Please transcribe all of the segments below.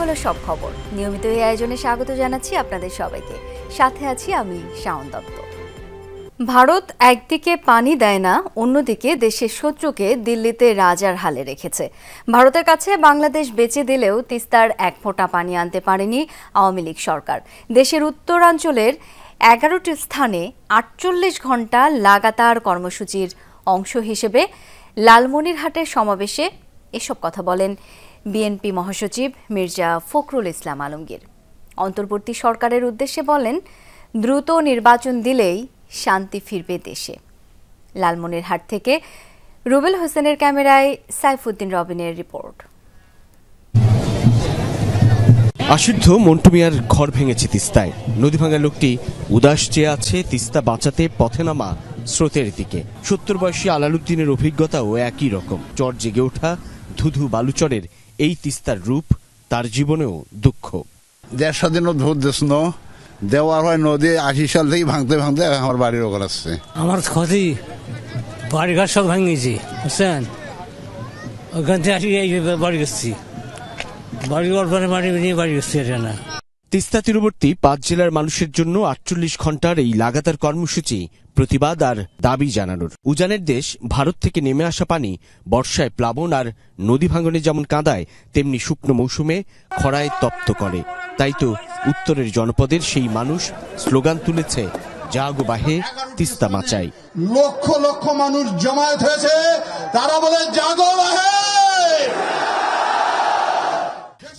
হলো সব খবর। নিয়মিত এই আয়োজনে স্বাগত জানাচ্ছি আপনাদের সবাইকে। সাথে আছি আমি শাওন দত্ত। ভারত একদিকে পানি দেয় না, অন্যদিকে দেশের শত্রুকে দিল্লিতে রাজার হালে রেখেছে। ভারতের কাছে বাংলাদেশ বেচে দিলেও তিস্তার এক ফোঁটা পানি আনতে পারেনি আওয়ামী লীগ সরকার। দেশের উত্তরাঞ্চলের 11টি স্থানে 48 ঘণ্টা লাগাতার কর্মসূচির অংশ হিসেবে লালমনিরহাটের সমাবেশে এসব কথা বলেন বিএনপি মহাসচিব মির্জা ফখরুল ইসলাম আলমগীর। অন্তর্বর্তী সরকারের উদ্দেশ্যে বলেন, দ্রুত নির্বাচন দিলেই শান্তি ফিরবে দেশে। লালমনিরহাট থেকে রুবেল হোসেনের ক্যামেরায় সাইফুদ্দিন রবিনের রিপোর্ট। আশুদ্ধ মন্টু মিয়ার ঘর ভেঙেছে তিস্তায়। নদী ভাঙা লোকটি উদাস চেয়ে আছে তিস্তা বাঁচাতে পথে নামা স্রোতের দিকে। 70 বয়সী আলালুদ্দিনের অভিজ্ঞতাও একই রকম। চর জেগে ওঠা ধুধু বালুচরের এই তিস্তার রূপ তার জীবনেও দুঃখ। দেশ স্বাধীনতা দেওয়ার হয় নদী 80 সাল থেকে ভাঙতে ভাঙতে আমার বাড়ির ওখানে আসছে। আমার ক্ষতি বাড়িঘর সব ভাঙিয়েছি, বুঝছেন? ওখান থেকে আসি এই বাড়ি গেছি, বাড়ি পরে বাড়ি নিয়ে বাড়ি গেছি। এটা না তিস্তা তীরবর্তী 5 জেলার মানুষের জন্য 48 ঘণ্টার এই লাগাতার কর্মসূচি প্রতিবাদ আর দাবি জানানোর। উজানের দেশ ভারত থেকে নেমে আসা পানি বর্ষায় প্লাবন আর নদী ভাঙনে যেমন কাঁদায়, তেমনি শুকনো মৌসুমে খরায় তপ্ত করে। তাই তো উত্তরের জনপদের সেই মানুষ স্লোগান তুলেছে, জাগো বাহে তিস্তা বাঁচাই। লক্ষ লক্ষ মানুষ জমায়েত হয়েছে, তারা বলে জাগো বাহে।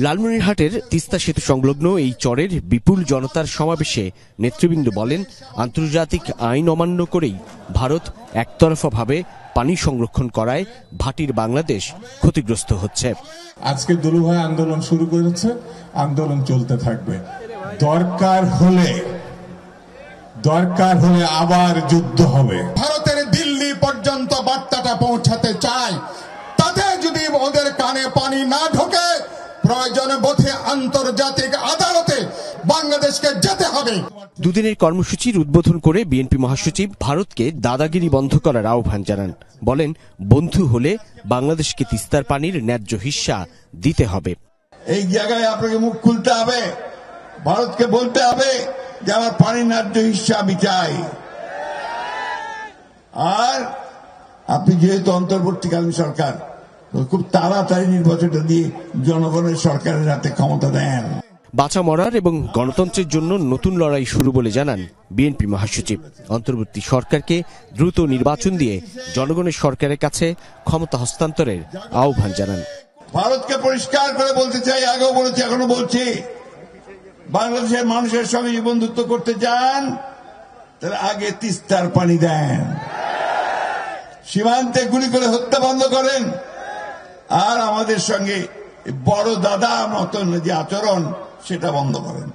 লালমনিরহাটের তিস্তা সেতু সংলগ্ন এই চরের বিপুল জনতার সমাবেশে নেতৃবৃন্দ বলেন, আন্তর্জাতিক আইন অমান্য করেই ভারত একতরফাভাবে পানি সংরক্ষণ করায় ভাটির বাংলাদেশ ক্ষতিগ্রস্ত হচ্ছে। আজকে দুলুভাই আন্দোলন শুরু করেছে, আন্দোলন চলতে থাকবে। দরকার হলে আবার যুদ্ধ হবে। ভারতের দিল্লি পর্যন্ত বার্তাটা পৌঁছাতে চায়, তাতে যদি ওদের কানে পানি না ঢোকে, প্রয়োজনে বোধে আন্তর্জাতিক আদালতে বাংলাদেশকে যেতে হবে। দুদিনের কর্মসূচির উদ্বোধন করে বিএনপি মহাসচিব ভারতকে দাদাগিরি বন্ধ করার আহ্বান জানান। বলেন, বন্ধু হলে বাংলাদেশকে তিস্তার পানির ন্যায্য হিস্সা দিতে হবে। এই জায়গায় আপনাকে মুখ খুলতে হবে, ভারতকে বলতে হবে যে আমার পানির ন্যায্য হিস্সা আমি চাই। আর আপনি যেহেতু অন্তর্বর্তীকালীন সরকার, খুব তাড়াতাড়ি নির্বাচনটা দিয়ে জনগণের সরকারের হাতে ক্ষমতা দেন। বাঁচা মরার এবং গণতন্ত্রের জন্য নতুন লড়াই শুরু বলে জানান বিএনপি মহাসচিব। অন্তর্বর্তী সরকারকে দ্রুত নির্বাচন দিয়ে জনগণের সরকারের কাছে ক্ষমতা হস্তান্তরের আহ্বান জানান। ভারতকে পরিষ্কার করে বলতে চাই, আগেও বলেছি এখনো বলছি, বাংলাদেশের মানুষের সঙ্গে বন্ধুত্ব করতে চান তাহলে আগে তিস্তার পানি দেন, সীমান্তে গুলি করে হত্যা বন্ধ করেন, আর আমাদের সঙ্গে বড় দাদা মতন যে আচরণ সেটা বন্ধ করেন।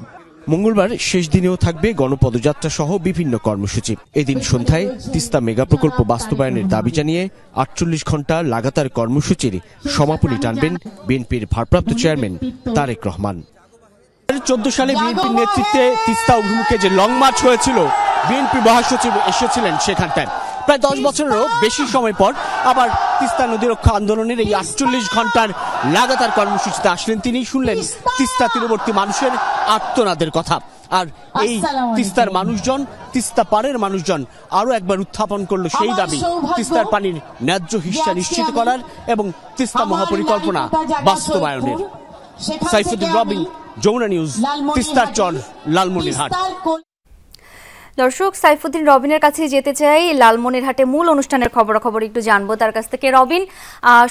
মঙ্গলবার শেষ দিনেও থাকবে গণপদযাত্রা সহ বিভিন্ন কর্মসূচি। এদিন সন্ধ্যায় তিস্তা মেগা প্রকল্প বাস্তবায়নের দাবি জানিয়ে 48 ঘণ্টা লাগাতার কর্মসূচির সমাপনী টানবেন বিএনপির ভারপ্রাপ্ত চেয়ারম্যান তারেক রহমান। 2014 সালে বিএনপির নেতৃত্বে তিস্তা অভিমুখে যে লং মার্চ হয়েছিল, বিএনপি মহাসচিব এসেছিলেন সেখানটায়। প্রায় 10 বছরেরও বেশি সময় পর আবার তিস্তা নদী রক্ষা আন্দোলনের এই 48 ঘণ্টার লাগাতার কর্মসূচিতে আসলেন তিনি। শুনলেন তিস্তা তীরবর্তী মানুষের আর্তনাদের কথা। আর এই তিস্তার মানুষজন, তিস্তা পাড়ের মানুষজন আরো একবার উত্থাপন করলো সেই দাবি, তিস্তার পানির ন্যায্য হিস্সা নিশ্চিত করার এবং তিস্তা মহাপরিকল্পনা বাস্তবায়নের। সাইফুদ্দিন রবিন, যমুনা নিউজ, তিস্তার চর, লালমনিরহাট। দর্শক, সাইফুদ্দিন রবিনের কাছে যেতে চাই। লালমনিরহাটে মূল অনুষ্ঠানের খবরাখবর একটু জানবো তার কাছ থেকে। রবিন,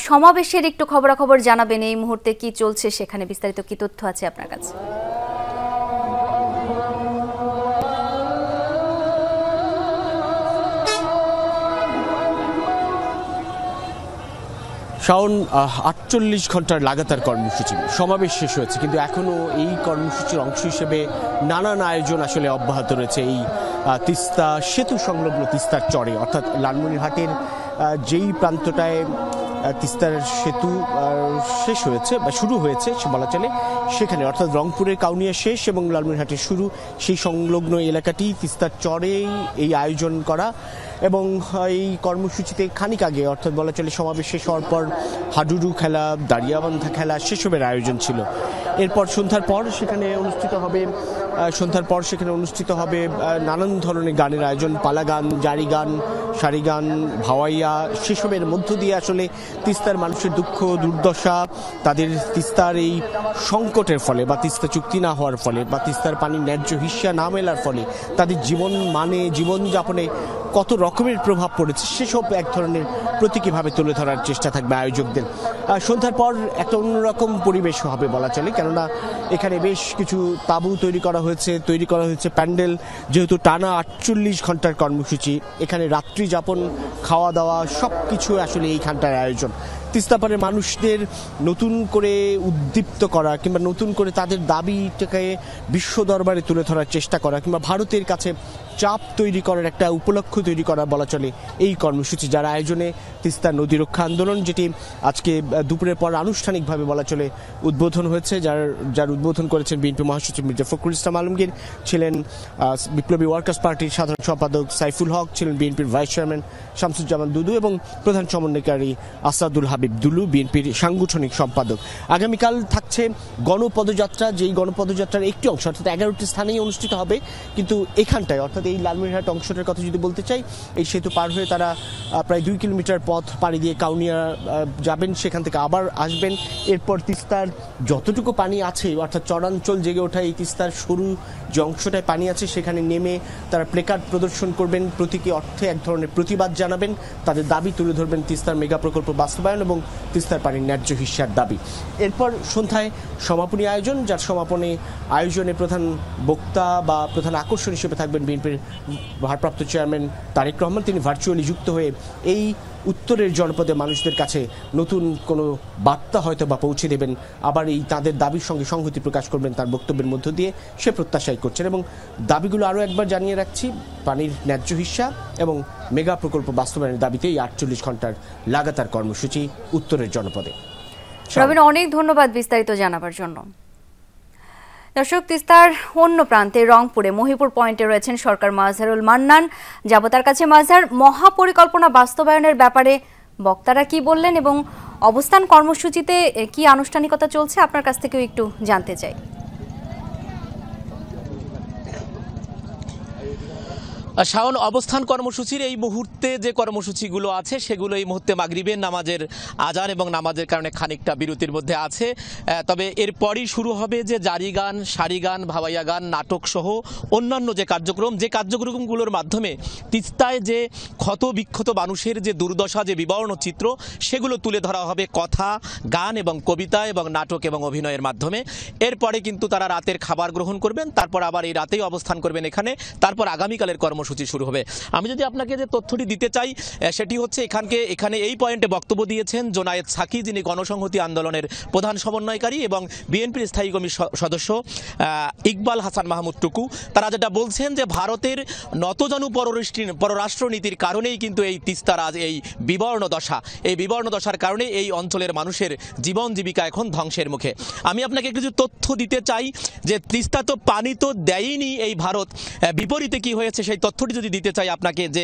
সমাবেশের একটু খবরাখবর জানাবেন, এই মুহূর্তে কি চলছে সেখানে, বিস্তারিত কি তথ্য আছে আপনার কাছে? শাওন, 48 ঘণ্টার লাগাতার কর্মসূচি, সমাবেশ শেষ হয়েছে, কিন্তু এখনো এই কর্মসূচির অংশ হিসেবে নানান আয়োজন আসলে অব্যাহত রয়েছে এই তিস্তা সেতু সংলগ্ন তিস্তার চরে, অর্থাৎ লালমনিরহাটের যেই প্রান্তটায় তিস্তার সেতু শেষ হয়েছে বা শুরু হয়েছে বলা চলে, সেখানে অর্থাৎ রংপুরের কাউনিয়া শেষ এবং লালমনিরহাটের শুরু, সেই সংলগ্ন এলাকাটি তিস্তার চরেই এই আয়োজন করা। এবং এই কর্মসূচিতে খানিক আগে অর্থাৎ বলা চলে সমাবেশ শেষ হওয়ার পর হাডুডু খেলা, দাঁড়িয়াবান্ধা খেলা, সেসবের আয়োজন ছিল। এরপর সন্ধ্যার পর সেখানে অনুষ্ঠিত হবে নানান ধরনের গানের আয়োজন, পালা গান, জারি গান, সারি গান, ভাওয়াইয়া, সেসবের মধ্য দিয়ে আসলে তিস্তার মানুষের দুঃখ দুর্দশা, তাদের তিস্তার এই সংকটের ফলে বা তিস্তা চুক্তি না হওয়ার ফলে বা তিস্তার পানির ন্যায্য হিস্যা না মেলার ফলে তাদের জীবনযাপনে কত রকমের প্রভাব পড়েছে সেসব এক ধরনের প্রতীকীভাবে তুলে ধরার চেষ্টা থাকবে আয়োজকদের। সন্ধ্যার পর একটা অন্যরকম পরিবেশ হবে বলা চলে, কেননা এখানে বেশ কিছু তাঁবু তৈরি করা হয়েছে প্যান্ডেল, যেহেতু টানা 48 ঘন্টার কর্মসূচি, এখানে রাত্রি যাপন, খাওয়া দাওয়া সবকিছু আসলে এইখানটার আয়োজন। তিস্তাপাড়ের মানুষদের নতুন করে উদ্দীপ্ত করা কিংবা নতুন করে তাদের দাবিটাকে বিশ্ব দরবারে তুলে ধরার চেষ্টা করা কিংবা ভারতের কাছে চাপ তৈরি করার একটা উপলক্ষ তৈরি করা বলা চলে এই কর্মসূচি, যার আয়োজনে তিস্তা নদী রক্ষা আন্দোলন, যেটি আজকে দুপুরের পর আনুষ্ঠানিকভাবে বলা চলে উদ্বোধন হয়েছে, যার উদ্বোধন করেছেন বিএনপি মহাসচিব মির্জা ফখরুল ইসলাম আলমগীর, ছিলেন বিপ্লবী ওয়ার্কার্স পার্টির সাধারণ সম্পাদক সাইফুল হক, ছিলেন বিএনপির ভাইস চেয়ারম্যান শামসুজ্জামান দুদু এবং প্রধান সমন্বয়কারী আসাদুল হাবিব দুলু, বিএনপির সাংগঠনিক সম্পাদক। আগামীকাল থাকছে গণপদযাত্রা, যেই গণপদযাত্রার একটি অংশ অর্থাৎ 11টি স্থানেই অনুষ্ঠিত হবে, কিন্তু এখানটায় অর্থাৎ এই লালমনিরহাট অংশটার কথা যদি বলতে চাই, এই সেতু পার হয়ে তারা প্রায় 2 কিলোমিটার পথ পাড়ি দিয়ে কাউনিয়া যাবেন, সেখান থেকে আবার আসবেন। এরপর তিস্তার যতটুকু পানি আছে অর্থাৎ চরাঞ্চল জেগে ওঠা এই তিস্তার সরু যে অংশটায় পানি আছে সেখানে নেমে তারা প্লেকার্ড প্রদর্শন করবেন, প্রতীকী অর্থে এক ধরনের প্রতিবাদ জানাবেন, তাদের দাবি তুলে ধরবেন তিস্তার মেগা প্রকল্প বাস্তবায়ন এবং তিস্তার পানির ন্যায্য হিস্যার দাবি। এরপর সন্ধ্যায় সমাপনী আয়োজন, যার আয়োজনে প্রধান বক্তা বা প্রধান আকর্ষণ হিসেবে থাকবেন বিএনপির ভারপ্রাপ্ত চেয়ারম্যান তারেক রহমান। তিনি ভার্চুয়ালি যুক্ত হয়ে এই উত্তরের জনপদে মানুষদের কাছে নতুন কোনো বার্তা হয়তো বা পৌঁছে দেবেন, আবার এই তাদের দাবির সঙ্গে সংহতি প্রকাশ করবেন তার বক্তব্যের মধ্য দিয়ে, সে প্রত্যাশাই করছেন। এবং দাবিগুলো আরও একবার জানিয়ে রাখছি, পানির ন্যায্য হিস্যা এবং মেগা প্রকল্প বাস্তবায়নের দাবিতে এই 48 ঘন্টার লাগাতার কর্মসূচি উত্তরের জনপদে। রবিন, অনেক ধন্যবাদ বিস্তারিত জানাবার জন্য। দর্শক, তিস্তার অন্য প্রান্তে রংপুরে মহিপুর পয়েন্টে রয়েছেন সরকার মাজহারুল মান্নান। যাব তার কাছে। মাজহার, মহাপরিকল্পনা বাস্তবায়নের ব্যাপারে বক্তারা কি বললেন এবং অবস্থান কর্মসূচিতে কি আনুষ্ঠানিকতা চলছে আপনার কাছ থেকেও একটু জানতে চাই। শাওন, অবস্থান কর্মসূচির এই মুহূর্তে যে কর্মসূচিগুলো আছে সেগুলো এই মুহূর্তে মাগরিবের নামাজের আজান এবং নামাজের কারণে খানিকটা বিরতির মধ্যে আছে। তবে এরপরই শুরু হবে যে জারি গান, সারি গান, ভাওয়াইয়া গান, নাটক সহ অন্যান্য যে কার্যক্রমগুলোর মাধ্যমে তিস্তায় যে ক্ষত বিক্ষত মানুষের যে দুর্দশা, যে বিবর্ণ চিত্র, সেগুলো তুলে ধরা হবে কথা, গান এবং কবিতা এবং নাটক এবং অভিনয়ের মাধ্যমে। এরপরে কিন্তু তারা রাতের খাবার গ্রহণ করবেন, তারপর আবার এই রাতেই অবস্থান করবেন এখানে, তারপর আগামীকালের কর্মসূচি শুরু হবে। আমি যদি আপনাকে যে তথ্যটি দিতে চাই সেটি হচ্ছে, এখানে এই পয়েন্টে বক্তব্য দিয়েছেন জোনায়েদ সাকি, যিনি গণসংহতি আন্দোলনের প্রধান সমন্বয়কারী এবং বিএনপির স্থায়ী কমিটির সদস্য ইকবাল হাসান মাহমুদ টুকু। তারা যেটা বলছেন যে ভারতের নতজানু পররাষ্ট্রনীতির কারণেই কিন্তু এই তিস্তার আজ এই বিবর্ণ দশার কারণে এই অঞ্চলের মানুষের জীবন জীবিকা এখন ধ্বংসের মুখে। আমি আপনাকে কিছু তথ্য দিতে চাই যে তিস্তা তো পানি তো দেয়নি এই ভারত, বিপরীতে কি হয়েছে সেই তথ্যটি যদি দিতে চাই আপনাকে, যে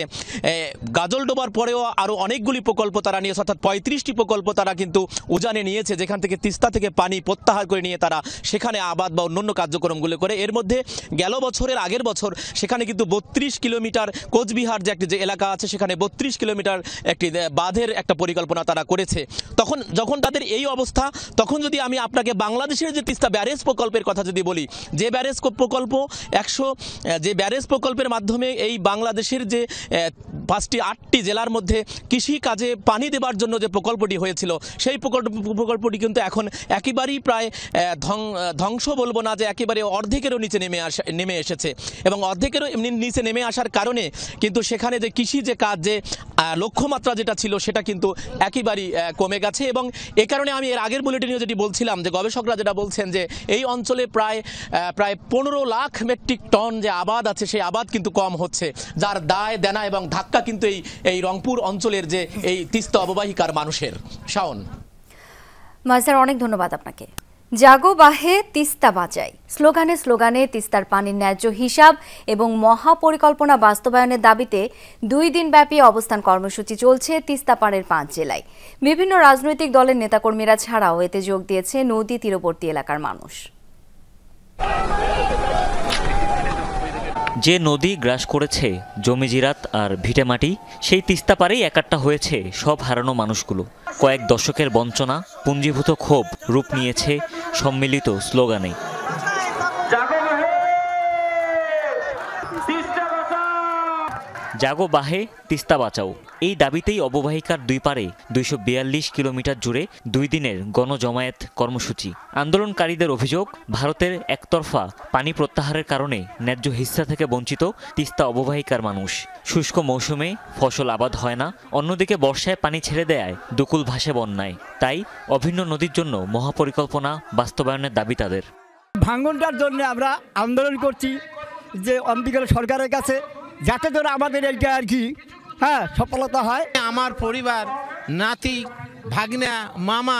গাজলডোবার পরেও আরও অনেকগুলি প্রকল্প তারা নিয়েছে, অর্থাৎ 35টি প্রকল্প তারা কিন্তু উজানে নিয়েছে, যেখান থেকে তিস্তা থেকে পানি প্রত্যাহার করে নিয়ে তারা সেখানে আবাদ বা অন্যান্য কার্যক্রমগুলো করে। এর মধ্যে গেল বছরের আগের বছর সেখানে কিন্তু 32 কিলোমিটার কোচবিহার যে এলাকা আছে সেখানে 32 কিলোমিটার একটি বাঁধের একটা পরিকল্পনা তারা করেছে। যখন তাদের এই অবস্থা, তখন যদি আমি আপনাকে বাংলাদেশের যে তিস্তা ব্যারেজ প্রকল্পের কথা যদি বলি, যে ব্যারেজ প্রকল্প যে ব্যারেজ প্রকল্পের মাধ্যমে এই বাংলাদেশের যে 8টি জেলার মধ্যে কৃষি কাজে পানি দেবার জন্য যে প্রকল্পটি হয়েছিল, সেই প্রকল্পটি কিন্তু এখন একেবারেই প্রায় ধ্বংস বলবো না, যে একেবারে অর্ধেকেরও নিচে নেমে এসেছে। এবং অর্ধেকেরও নিচে নেমে আসার কারণে কিন্তু সেখানে যে কৃষি যে কাজ, যে লক্ষ্যমাত্রা যেটা ছিল সেটা কিন্তু একেবারেই কমে গেছে। এবং এ কারণে আমি এর আগের বুলেটিনে যেটি বলছিলাম, যে গবেষকরা যেটা বলছেন যে এই অঞ্চলে প্রায় 15 লাখ মেট্রিক টন যে আবাদ আছে সেই আবাদ কিন্তু কম হচ্ছে, যার দায় দেনা এবং ধাক্কা কিন্তু এই রংপুর অঞ্চলের যে এই তিস্তা অববাহিকার মানুষের। শাওন, মাজহার, অনেক ধন্যবাদ আপনাকে। জাগো বাহে তিস্তা বাঁচাই স্লোগানে স্লোগানে তিস্তার পানির ন্যায্য হিসাব এবং মহাপরিকল্পনা বাস্তবায়নের দাবিতে 2 দিনব্যাপী অবস্থান কর্মসূচি চলছে তিস্তা পাড়ের 5 জেলায়। বিভিন্ন রাজনৈতিক দলের নেতাকর্মীরা ছাড়াও এতে যোগ দিয়েছে নদী তীরবর্তী এলাকার মানুষ। যে নদী গ্রাস করেছে জমি জিরাত আর ভিটেমাটি, সেই তিস্তা পাড়েই একাট্টা হয়েছে সব হারানো মানুষগুলো। কয়েক দশকের বঞ্চনা, পুঞ্জীভূত ক্ষোভ রূপ নিয়েছে সম্মিলিত স্লোগানে। জাগো বাহে তিস্তা বাঁচাও, এই দাবিতেই অববাহিকার 2 পারে 242 কিলোমিটার জুড়ে 2 দিনের গণজমায়েত কর্মসূচি। আন্দোলনকারীদের অভিযোগ, ভারতের একতরফা পানি প্রত্যাহারের কারণে ন্যায্য হিস্সা থেকে বঞ্চিত তিস্তা অববাহিকার মানুষ। শুষ্ক মৌসুমে ফসল আবাদ হয় না, অন্যদিকে বর্ষায় পানি ছেড়ে দেয় দুকুল ভাসে বন্যায়। তাই অভিন্ন নদীর জন্য মহাপরিকল্পনা বাস্তবায়নের দাবি তাদের। ভাঙনটার জন্য আমরা আন্দোলন করছি যে অন্তর্বর্তী সরকারের কাছে, যাতে ধরে আমাদের এইটা আর কি সফলতা হয়। আমার পরিবার, নাতি, ভাগ্না, মামা,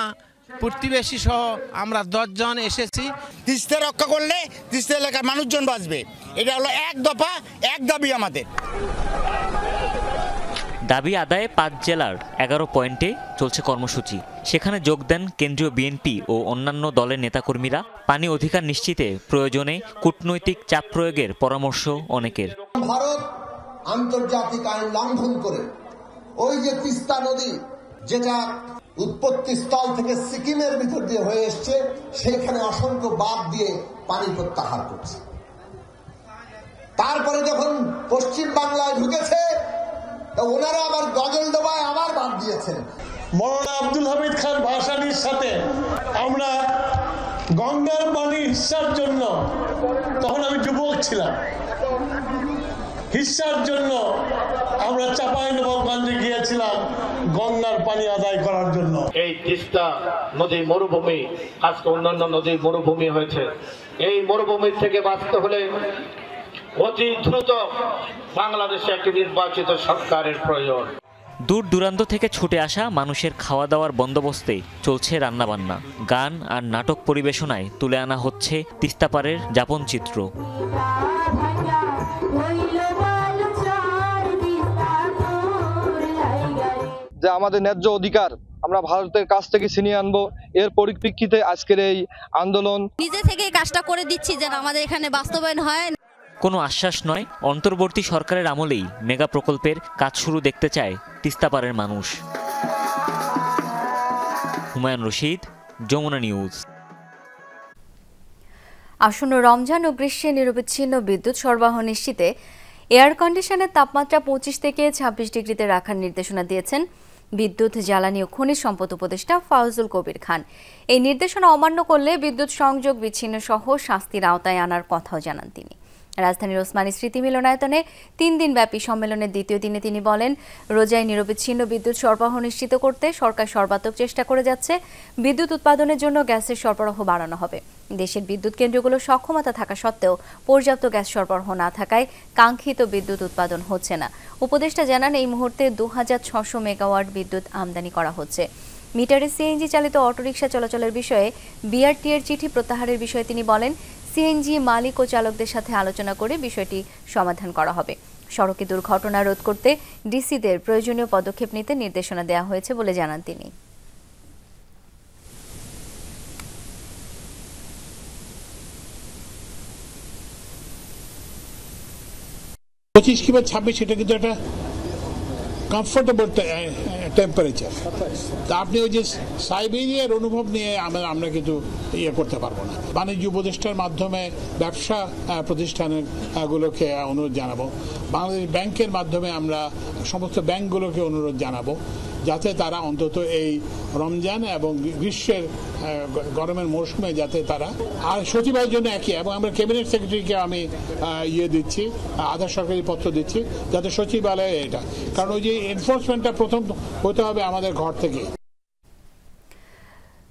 প্রতিবেশী সহ আমরা 10 জন এসেছি। তিস্তা রক্ষা করলে তিস্তা এলাকার মানুষজন বাঁচবে, এটা হলো এক দফা এক দাবি আমাদের। দাবি আদায়ে 5 জেলার 11 পয়েন্টে চলছে কর্মসূচি। সেখানে যোগ দেন কেন্দ্রীয় বিএনপি ও অন্যান্য দলের নেতাকর্মীরা। পানি অধিকার নিশ্চিতে প্রয়োজনে কূটনৈতিক চাপ প্রয়োগের পরামর্শ অনেকের। ভারত আন্তর্জাতিক আইন লঙ্ঘন করে ওই যে তিস্তা নদী, যেটা উৎপত্তি স্থল থেকে সিকিমের ভিতর দিয়ে হয়ে এসছে, সেইখানে অসংখ্য বাঁধ দিয়ে পানি প্রত্যাহার করছে। তারপরে যখন পশ্চিম বাংলায় ঢুকেছে, ওনারা আবার গজলডোবায় আবার বাদ দিয়েছেন। মৌলানা আব্দুল হামিদ খান ভাসানীর সাথে আমরা গঙ্গার পানি হিস্সার জন্য, তখন আমি যুবক ছিলাম, হিস্সার জন্য আমরা চাঁপাইনবাবগঞ্জে গিয়েছিলাম গঙ্গার পানি আদায় করার জন্য। এই তিস্তা নদী মরুভূমি, আজকে অন্যান্য নদী মরুভূমি হয়েছে। এই মরুভূমির থেকে বাঁচতে হলে অতি দ্রুত বাংলাদেশে একটি নির্বাচিত সরকারের প্রয়োজন। দূর দূরান্ত থেকে ছুটে আসা মানুষের খাওয়া দাওয়ার বন্দোবস্তে চলছে রান্নাবান্না। গান আর নাটক পরিবেশনায় তুলে আনা হচ্ছে তিস্তাপাড়ের যাপন চিত্র। যে আমাদের ন্যায্য অধিকার আমরা ভারতের কাছ থেকে ছিনিয়ে আনবো, এর পরিপ্রেক্ষিতে আজকের এই আন্দোলন। নিজে থেকে কাজটা করে দিচ্ছি যেন আমাদের এখানে বাস্তবায়ন হয়। কোনো আশ্বাস নয়, অন্তর্বর্তী সরকারের আমলেই মেগা প্রকল্পের কাজ শুরু দেখতে চায় তিস্তাপাড়ের মানুষ। হুমায়ুন রশিদ, যমুনা নিউজ। আসন্ন রমজান ও গ্রীষ্মে নিরবিচ্ছিন্ন বিদ্যুৎ সরবরাহ নিশ্চিতে এয়ার কন্ডিশনের তাপমাত্রা 25 থেকে 26 ডিগ্রিতে রাখার নির্দেশনা দিয়েছেন বিদ্যুৎ, জ্বালানি ও খনিজ সম্পদ উপদেষ্টা ফাউজুল কবির খান। এই নির্দেশনা অমান্য করলে বিদ্যুৎ সংযোগ বিচ্ছিন্ন সহ শাস্তির আওতায় আনার কথাও জানান তিনি। রাজধানীর ওসমানী স্মৃতি মিলনায়তনে 3 দিনব্যাপী সম্মেলনের দ্বিতীয় দিনে তিনি বলেন, রোজায় নিরবিচ্ছিন্ন বিদ্যুৎ সরবরাহ নিশ্চিত করতে সরকার সর্বাত্মক চেষ্টা করে যাচ্ছে। বিদ্যুৎ উৎপাদনের জন্য গ্যাসের সরবরাহ বাড়ানো হবে। দেশের বিদ্যুৎ কেন্দ্রগুলোর সক্ষমতা থাকা সত্ত্বেও পর্যাপ্ত গ্যাস সরবরাহ না থাকায় কাঙ্ক্ষিত বিদ্যুৎ উৎপাদন হচ্ছে না। উপদেষ্টা জানান, এই মুহূর্তে 2600 মেগাওয়াট বিদ্যুৎ আমদানি করা হচ্ছে। মিটারে সিএনজি চালিত অটোরিকশা চলাচলের বিষয়ে বিআরটি এর চিঠি প্রত্যাহারের বিষয়ে তিনি বলেন, সিএনজি মালিক ও চালকদের সাথে আলোচনা করে বিষয়টি সমাধান করা হবে। সড়কে দুর্ঘটনা রোধ করতে ডিসিদের প্রয়োজনীয় পদক্ষেপ নিতে নির্দেশনা দেওয়া হয়েছে বলে জানান তিনি। 25 কিংবা 26 এটা কিন্তু একটা কমফোর্টেবল টেম্পারেচার। তা আপনি ওই যে সাইবেরিয়ার অনুভব নিয়ে আমরা কিন্তু করতে পারবো না। বাণিজ্য উপদেষ্টার মাধ্যমে ব্যবসা প্রতিষ্ঠানের গুলোকে অনুরোধ জানাবো, বাংলাদেশ ব্যাংকের মাধ্যমে আমরা সমস্ত ব্যাংকগুলোকে অনুরোধ জানাবো, যাতে তারা অন্তত এই রমজান এবং গ্রীষ্মের গরমের মৌসুমে যাতে তারা, আর সচিবালয়ের জন্য একই, এবং আমরা ক্যাবিনেট সেক্রেটারিকে আমি দিচ্ছি, আধা সরকারি পত্র দিচ্ছি, যাতে সচিবালয়ে এটা, কারণ ওই যে এনফোর্সমেন্টটা প্রথম হতে হবে আমাদের ঘর থেকে।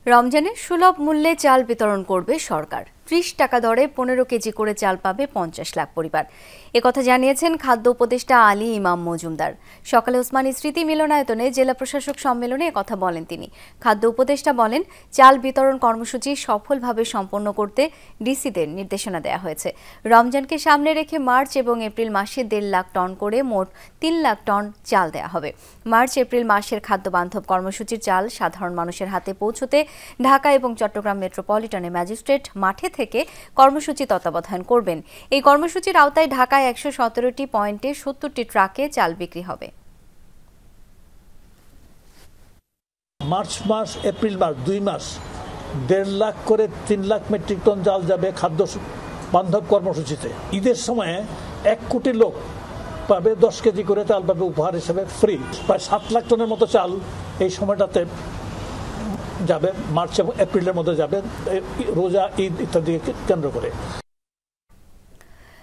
রমজানে সুলভ মূল্যে চাল বিতরণ করবে সরকার। ৩০ টাকা দরে ১৫ কেজি করে চাল পাবে ৫০ লাখ পরিবার। একথা জানিয়েছেন খাদ্য উপদেষ্টা আলী ইমাম মজুমদার। সকালে ওসমানী স্মৃতি মিলনায়তনে জেলা প্রশাসক সম্মেলনে একথা বলেন তিনি। খাদ্য উপদেষ্টা বলেন, চাল বিতরণ কর্মসূচি সফলভাবে সম্পন্ন করতে ডিসিদের নির্দেশনা দেওয়া হয়েছে। রমজানকে সামনে রেখে মার্চ এবং এপ্রিল মাসে ১.৫ লাখ টন করে মোট ৩ লাখ টন চাল দেওয়া হবে। মার্চ এপ্রিল মাসের খাদ্য বান্ধব কর্মসূচির চাল সাধারণ মানুষের হাতে পৌঁছতে ঢাকা এবং চট্টগ্রাম মেট্রোপলিটনে ম্যাজিস্ট্রেট মাঠে থেকে কর্মসূচি তত্ত্বাবধান করবেন। এই কর্মসূচির আওতায় ঢাকায় ১১৭টি পয়েন্টে ৭০টি ট্রাকে চাল বিক্রি হবে। মার্চ মাস এপ্রিল মাস ২ মাস ১.৫ লাখ করে ৩ লাখ মেট্রিক টন চাল যাবে খাদ্য বান্ধব কর্মসূচিতে। ঈদের সময়ে ১ কোটি লোক পাবে ১০ কেজি করে চাল পাবে উপহার হিসেবে ফ্রি। প্রায় ৭ লাখ টনের মতো চাল এই সময়টাতে যাবে, মার্চ এবং এপ্রিলের মধ্যে যাবে, রোজা ঈদ ইত্যাদি কেন্দ্র করে।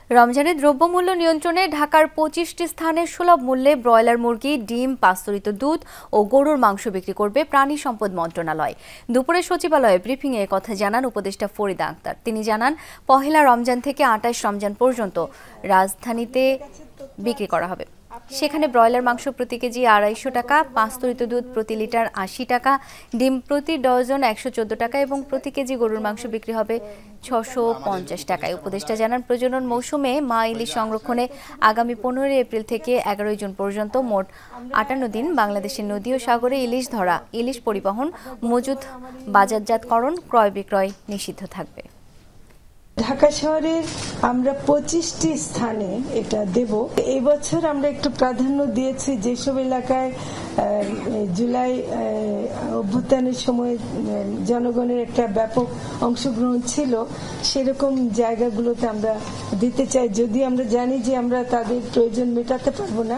রমজানের দ্রব্যমূল্য নিয়ন্ত্রণে ঢাকার ২৫টি স্থানে সুলভ মূল্যে ব্রয়লার মুরগি, ডিম, পাস্তুরিত দুধ ও গরুর মাংস বিক্রি করবে প্রাণী সম্পদ মন্ত্রণালয়। দুপুরে সচিবালয়ে ব্রিফিংয়ে একথা জানান উপদেষ্টা ফরিদা আক্তার। তিনি জানান, পহেলা রমজান থেকে ২৮ রমজান পর্যন্ত রাজধানীতে বিক্রি করা হবে। সেখানে ব্রয়লার মাংস প্রতি কেজি ২৫০ টাকা, পাস্তুরিত দুধ প্রতি লিটার ৮০ টাকা, ডিম প্রতি ডজন ১১৪ টাকা এবং প্রতি কেজি গরুর মাংস বিক্রি হবে ৬৫০ টাকায়। উপদেষ্টা জানান, প্রজনন মৌসুমে মা ইলিশ সংরক্ষণে আগামী ১৫ এপ্রিল থেকে ১১ জুন পর্যন্ত মোট ৫৮ দিন বাংলাদেশের নদী ও সাগরে ইলিশ ধরা, ইলিশ পরিবহন, মজুদ, বাজারজাতকরণ, ক্রয় বিক্রয় নিষিদ্ধ থাকবে। ঢাকা শহরের আমরা ২৫টি স্থানে এটা দেব। এই বছর আমরা একটু প্রাধান্য দিয়েছি যেসব এলাকায় জুলাই অভ্যুত্থানের সময় জনগণের একটা ব্যাপক অংশগ্রহণ ছিল, সেরকম জায়গাগুলোতে আমরা দিতে চাই, যদি আমরা জানি যে আমরা তাদের প্রয়োজন মেটাতে পারবো না।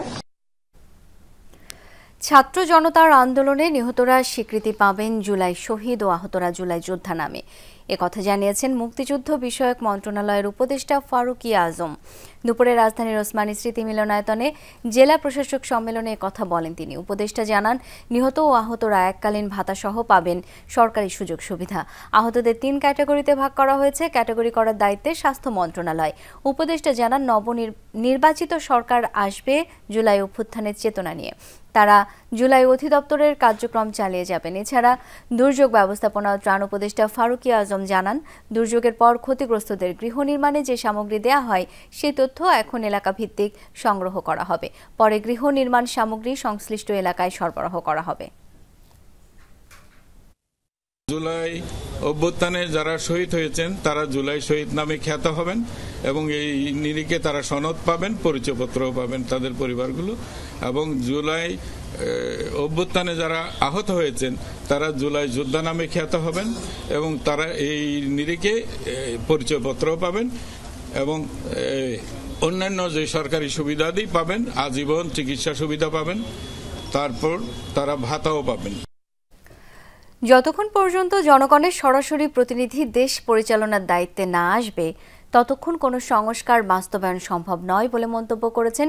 ছাত্র জনতার আন্দোলনে নিহতরা স্বীকৃতি পাবেন জুলাই শহীদ ও আহতরা জুলাই যোদ্ধা নামে। একথা জানিয়েছেন মুক্তিযুদ্ধ বিষয়ক মন্ত্রণালয়ের উপদেষ্টা ফারুকিয়া আজম। দুপুরে রাজধানীর ওসমানী স্মৃতি মিলনায়তনে জেলা প্রশাসক সম্মেলনে একথা বলেন তিনি। উপদেষ্টা জানান, নিহত ও আহতরা এককালীন ভাতা সহ পাবেন সরকারি সুযোগ সুবিধা। আহতদের ৩ ক্যাটাগরিতে ভাগ করা হয়েছে। ক্যাটাগরি করার দায়িত্বে স্বাস্থ্য মন্ত্রণালয়। উপদেষ্টা জানান, নির্বাচিত সরকার আসবে জুলাই অভ্যুত্থানের চেতনা নিয়ে। তারা জুলাই অধিদপ্তরের কার্যক্রম চালিয়ে যাবেন। এছাড়া দুর্যোগ ব্যবস্থাপনা ও ত্রাণ উপদেষ্টা ফারুকিয়া আজম জানান, দুর্যোগের পর ক্ষতিগ্রস্তদের গৃহ নির্মাণে যে সামগ্রী দেয়া হয় সেই তথ্য এখন এলাকা ভিত্তিক সংগ্রহ করা হবে। পরে গৃহ নির্মাণ সামগ্রী সংশ্লিষ্ট এলাকায় সরবরাহ করা হবে। জুলাই অভ্যুত্থানে যারা শহীদ হয়েছেন তারা জুলাই শহীদ নামে খ্যাত হবেন এবং এই নিরিখে তারা সনদ পাবেন, পরিচয়পত্রও পাবেন তাদের পরিবারগুলো। এবং জুলাই অভ্যুত্থানে যারা আহত হয়েছেন তারা জুলাই যোদ্ধা নামে খ্যাত হবেন এবং তারা এই নিরিখে পরিচয়পত্রও পাবেন এবং অন্যান্য যে সরকারি সুবিধাদি পাবেন, আজীবন চিকিৎসা সুবিধা পাবেন, তারপর তারা ভাতাও পাবেন। যতক্ষণ পর্যন্ত জনগণের সরাসরি প্রতিনিধি দেশ পরিচালনার দায়িত্বে না আসবে, ততক্ষণ কোনো সংস্কার বাস্তবায়ন সম্ভব নয় বলে মন্তব্য করেছেন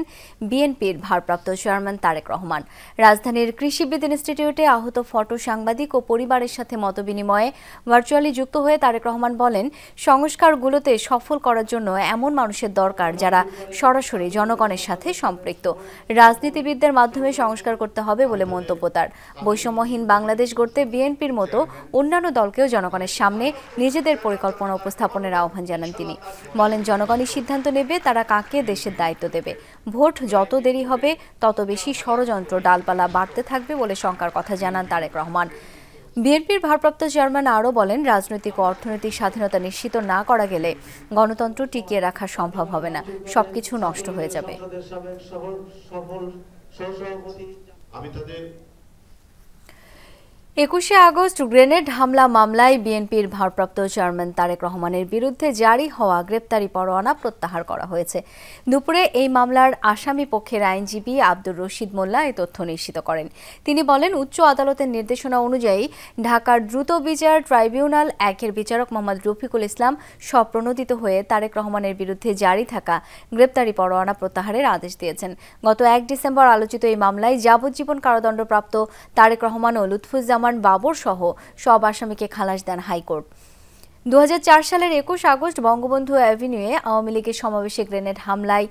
বিএনপির ভারপ্রাপ্ত চেয়ারম্যান তারেক রহমান। রাজধানীর কৃষিবিদ ইনস্টিটিউটে আহত ফটো সাংবাদিক ও পরিবারের সাথে মতবিনিময়ে ভার্চুয়ালি যুক্ত হয়ে তারেক রহমান বলেন, সংস্কারগুলোতে সফল করার জন্য এমন মানুষের দরকার যারা সরাসরি জনগণের সাথে সম্পৃক্ত। রাজনীতিবিদদের মাধ্যমে সংস্কার করতে হবে বলে মন্তব্য তার। বৈষম্যহীন বাংলাদেশ গড়তে বিএনপির মতো অন্যান্য দলকেও জনগণের সামনে নিজেদের পরিকল্পনা উপস্থাপনের আহ্বান জানান তিনি। বলেন, জনগণই সিদ্ধান্ত নেবে তারা কাকে দেশের দায়িত্ব দেবে। ভোট যত দেরি হবে তত বেশি ষড়যন্ত্র ডালপালা বাড়তে থাকবে বলে শঙ্কার কথা জানান তারেক রহমান। বিএনপির ভারপ্রাপ্ত চেয়ারম্যান আরও বলেন, রাজনৈতিক ও অর্থনৈতিক স্বাধীনতা নিশ্চিত না করা গেলে গণতন্ত্র টিকিয়ে রাখা সম্ভব হবে না, সবকিছু নষ্ট হয়ে যাবে। ২১শে আগস্ট গ্রেনেড হামলা মামলায় বিএনপির ভারপ্রাপ্ত চেয়ারম্যান তারেক রহমানের বিরুদ্ধে জারি হওয়া গ্রেপ্তারি পরোয়ানা প্রত্যাহার করা হয়েছে। দুপুরে এই মামলার আসামি পক্ষের আইনজীবী আব্দুর রশিদ মোল্লা এই তথ্য নিশ্চিত করেন। তিনি বলেন, উচ্চ আদালতের নির্দেশনা অনুযায়ী ঢাকার দ্রুত বিচার ট্রাইব্যুনাল ১-এর বিচারক মোহাম্মদ রফিকুল ইসলাম স্বপ্রণোদিত হয়ে তারেক রহমানের বিরুদ্ধে জারি থাকা গ্রেপ্তারি পরোয়ানা প্রত্যাহারের আদেশ দিয়েছেন। গত ১ ডিসেম্বর আলোচিত এই মামলায় যাবজ্জীবন কারাদণ্ডপ্রাপ্ত তারেক রহমান ও লুৎফুজ্জামান নোমান বাবর সহ সব আসামিকে খালাস দেন হাইকোর্ট। 2004 সালের 21 আগস্ট বঙ্গবন্ধু অ্যাভিনিউয়ে আওয়ামী লীগের সমাবেশে গ্রেনেড হামলায়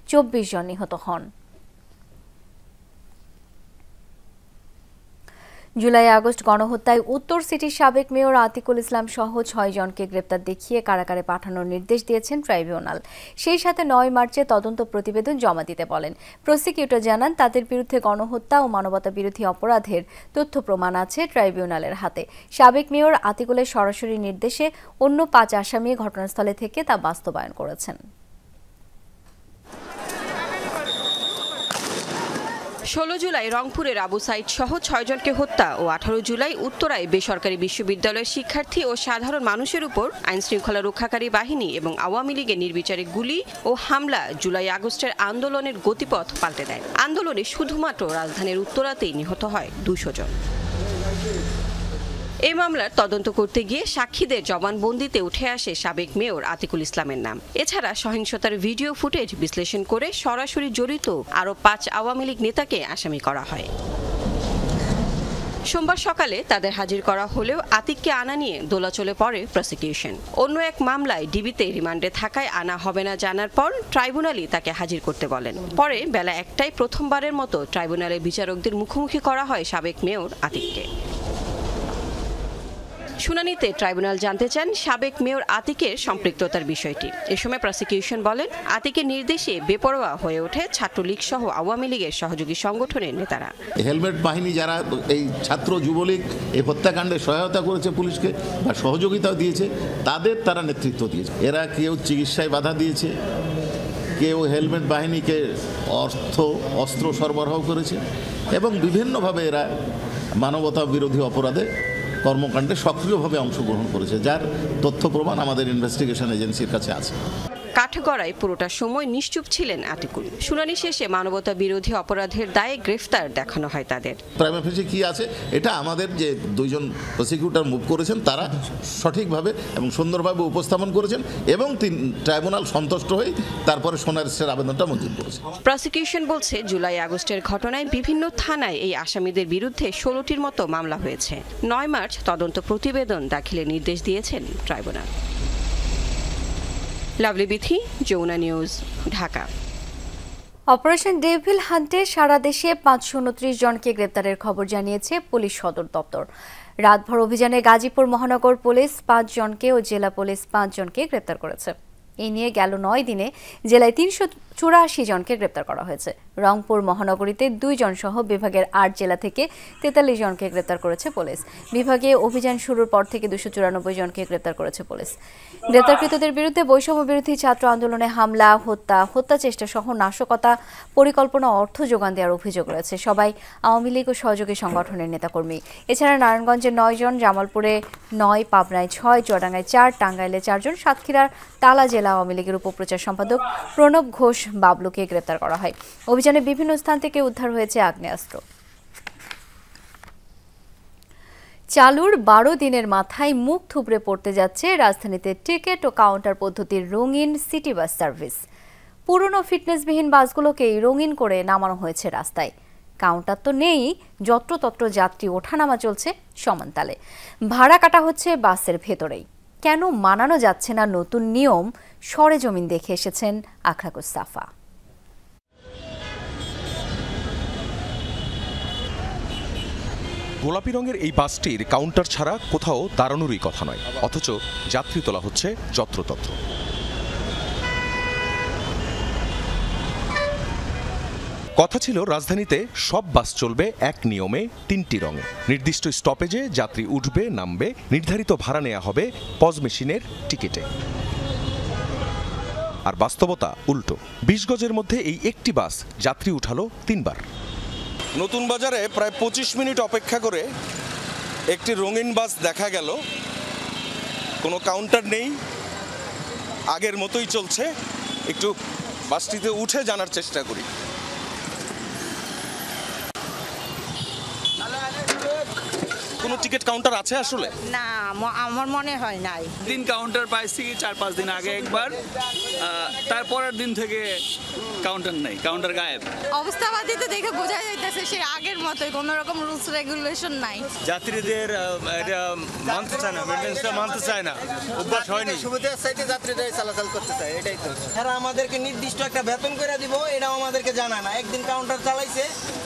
24 জন নিহত হন। জুলাই আগস্ট গণহত্যায় উত্তর সিটির সাবেক মেয়র আতিকুল ইসলাম সহ 6 জনকে গ্রেপ্তার দেখিয়ে কারাগারে পাঠানোর নির্দেশ দিয়েছেন ট্রাইব্যুনাল। সেই সাথে 9 মার্চে তদন্ত প্রতিবেদন জমা দিতে বলেন। প্রসিকিউটর জানান তাদের বিরুদ্ধে গণহত্যা ও মানবতা বিরোধী অপরাধের তথ্য প্রমাণ আছে ট্রাইব্যুনালের হাতে। সাবেক মেয়র আতিকুলের সরাসরি নির্দেশে অন্য 5 আসামি ঘটনাস্থলে থেকে তা বাস্তবায়ন করেছেন। 16 জুলাই রংপুরের আবু সাইদ সহ 6 জনকে হত্যা ও 18 জুলাই উত্তরায় বেসরকারি বিশ্ববিদ্যালয়ের শিক্ষার্থী ও সাধারণ মানুষের উপর আইনশৃঙ্খলা রক্ষাকারী বাহিনী এবং আওয়ামী লীগের নির্বিচারে গুলি ও হামলা জুলাই আগস্টের আন্দোলনের গতিপথ পাল্টে দেয়। আন্দোলনে শুধুমাত্র রাজধানীর উত্তরাতেই নিহত হয় 200 জন। এই মামলার তদন্ত করতে গিয়ে সাক্ষীদের জবানবন্দিতে উঠে আসে সাবেক মেয়র আতিকুল ইসলামের নাম। এছাড়া সহিংসতার ভিডিও ফুটেজ বিশ্লেষণ করে সরাসরি জড়িত আরও 5 আওয়ামী লীগ নেতাকে আসামি করা হয়। সোমবার সকালে তাদের হাজির করা হলেও আতিককে আনা নিয়ে দোলাচলে পড়ে প্রসিকিউশন। অন্য এক মামলায় ডিবিতে রিমান্ডে থাকায় আনা হবে না জানার পর ট্রাইব্যুনালই তাকে হাজির করতে বলেন। পরে বেলা 1টায় প্রথমবারের মতো ট্রাইব্যুনালের বিচারকদের মুখোমুখি করা হয় সাবেক মেয়র আতিককে। শুনানিতে ট্রাইব্যুনাল জানতে চান সাবেক মেয়র আতিকের সম্পৃক্ততার বিষয়টি। এ সময় প্রসিকিউশন বলেন, আতিকের নির্দেশে বেপরোয়া হয়ে ওঠে ছাত্রলীগ সহ আওয়ামী লীগের সহযোগী সংগঠনের নেতারা। হেলমেট বাহিনী যারা এই ছাত্র যুবলীগ এই হত্যাকাণ্ডে সহায়তা করেছে পুলিশকে বা সহযোগিতাও দিয়েছে, তারা নেতৃত্ব দিয়েছে। এরা কেউ চিকিৎসায় বাধা দিয়েছে, কেউ হেলমেট বাহিনীকে অস্ত্র সরবরাহ করেছে এবং বিভিন্নভাবে এরা মানবতা বিরোধী অপরাধে কর্মকাণ্ডে সক্রিয়ভাবে অংশগ্রহণ করেছে, যার তথ্য প্রমাণ আমাদের ইনভেস্টিগেশন এজেন্সির কাছে আছে। কাঠগড়ায় পুরোটা সময় নিশ্চুপ ছিলেন আতিকুল। শুনানি শেষে মানবতা বিরোধী অপরাধের দায়ে গ্রেফতার দেখানো হয় তাদের। প্রাইমা ফেসি কি আছে এটা আমাদের যে 2 জন প্রসিকিউটর মুভ করেছেন তারা সঠিকভাবে এবং সুন্দরভাবে উপস্থাপন করেছেন এবং ট্রাইব্যুনাল সন্তুষ্ট হয়ে তারপরে সোনার স্টের আবেদনটা মঞ্জুর করেছে। প্রসিকিউশন বলছে জুলাই আগস্টের ঘটনায় বিভিন্ন থানায় এই আসামিদের বিরুদ্ধে 16টির মতো মামলা হয়েছে। 9 মার্চ তদন্ত প্রতিবেদন দাখিলের নির্দেশ দিয়েছেন tribunal. Lovely Bithi, Jamuna news, Dhaka. Operation devil হান্টে সারা দেশে 529 জনকে গ্রেপ্তারের খবর জানিয়েছে পুলিশ সদর দপ্তর। রাতভর অভিযানে গাজীপুর মহানগর পুলিশ 5 জনকে ও জেলা পুলিশ 5 জনকে গ্রেপ্তার করেছে। এই নিয়ে গেল 9 দিনে জেলায় 384 জনকে গ্রেপ্তার করা হয়েছে। রংপুর মহানগরীতে 2 জন সহ বিভাগের 8 জেলা থেকে 43 জনকে গ্রেপ্তার করেছে পুলিশ। বিভাগে অভিযান শুরুর পর থেকে 294 জনকে গ্রেপ্তার করেছে পুলিশ। গ্রেপ্তারকৃতদের বিরুদ্ধে বৈষম্য বিরোধী ছাত্র আন্দোলনে হামলা, হত্যা চেষ্টা সহ নাশকতা, পরিকল্পনা অর্থ যোগান দেওয়ার অভিযোগ রয়েছে। সবাই আওয়ামী লীগ ও সহযোগী সংগঠনের নেতাকর্মী। এছাড়া নারায়ণগঞ্জে 9 জন, জামালপুরে 9, পাবনায় 6, চুয়াডাঙ্গায় 4, টাঙ্গাইলে 4 জন, সাতক্ষীরার তালা জেলা আওয়ামী লীগের উপপ্রচার সম্পাদক প্রণব ঘোষ বাবলুকে গ্রেপ্তার করা হয়। অভিযানে বিভিন্ন স্থান থেকে উদ্ধার হয়েছে আগ্নেয়াস্ত্র। চালুর 12 দিনের মাথায় মুখ থুবড়ে পড়তে যাচ্ছে রাজধানীতে টিকিট ও কাউন্টার পদ্ধতির রঙিন সিটি বাস সার্ভিস। পুরনো ফিটনেসবিহীন বাসগুলোকেই রঙিন করে নামানো হয়েছে রাস্তায়। কাউন্টার তো নেই, যত্রতত্র যাত্রী ওঠানামা চলছে সমানতালে। ভাড়া কাটা হচ্ছে বাসের ভেতরেই। কেন মানানো যাচ্ছে না নতুন নিয়ম, সরেজমিন দেখে এসেছেন আখরাকুস সাফা। গোলাপি রঙের এই বাসটির কাউন্টার ছাড়া কোথাও দাঁড়ানোরই কথা নয়, অথচ যাত্রী তোলা হচ্ছে যত্রতত্র। কথা ছিল রাজধানীতে সব বাস চলবে এক নিয়মে, 3টি রঙে। নির্দিষ্ট স্টপেজে যাত্রী উঠবে, নামবে, নির্ধারিত ভাড়া নেওয়া হবে পজ মেশিনের টিকিটে। আর বাস্তবতা উল্টো। 20 গজের মধ্যে এই একটি বাস যাত্রী উঠালো 3 বার। নতুন বাজারে প্রায় 25 মিনিট অপেক্ষা করে একটি রঙিন বাস দেখা গেল। কোনো কাউন্টার নেই, আগের মতোই চলছে। একটু বাসটিতে উঠে জানার চেষ্টা করি। কোনো টিকিট কাউন্টার আছে আসলে? না, আমার মনে হয় নাই। দিন কাউন্টার পাইছি 4-5 দিন আগে একবার, তারপরের দিন থেকে কাউন্টার নেই, কাউন্টার গায়েব। অবস্থাবাদীতে দেখে বোঝা যাইতেছে সেই আগের মতোই, কোনো রকম রুলস রেগুলেশন নাই। যাত্রীদের এটা মানতে চায় না, মেইনটেনেন্সটা মানতে চায় না, অভ্যাস হয়নি। সুবিধার সাইডে যাত্রীরাই চলাচল করতে চায়, এটাই তো। এরা আমাদেরকে নির্দিষ্ট একটা বেতন করে দিব, এটাও আমাদেরকে জানা না। একদিন কাউন্টার চালাইছে,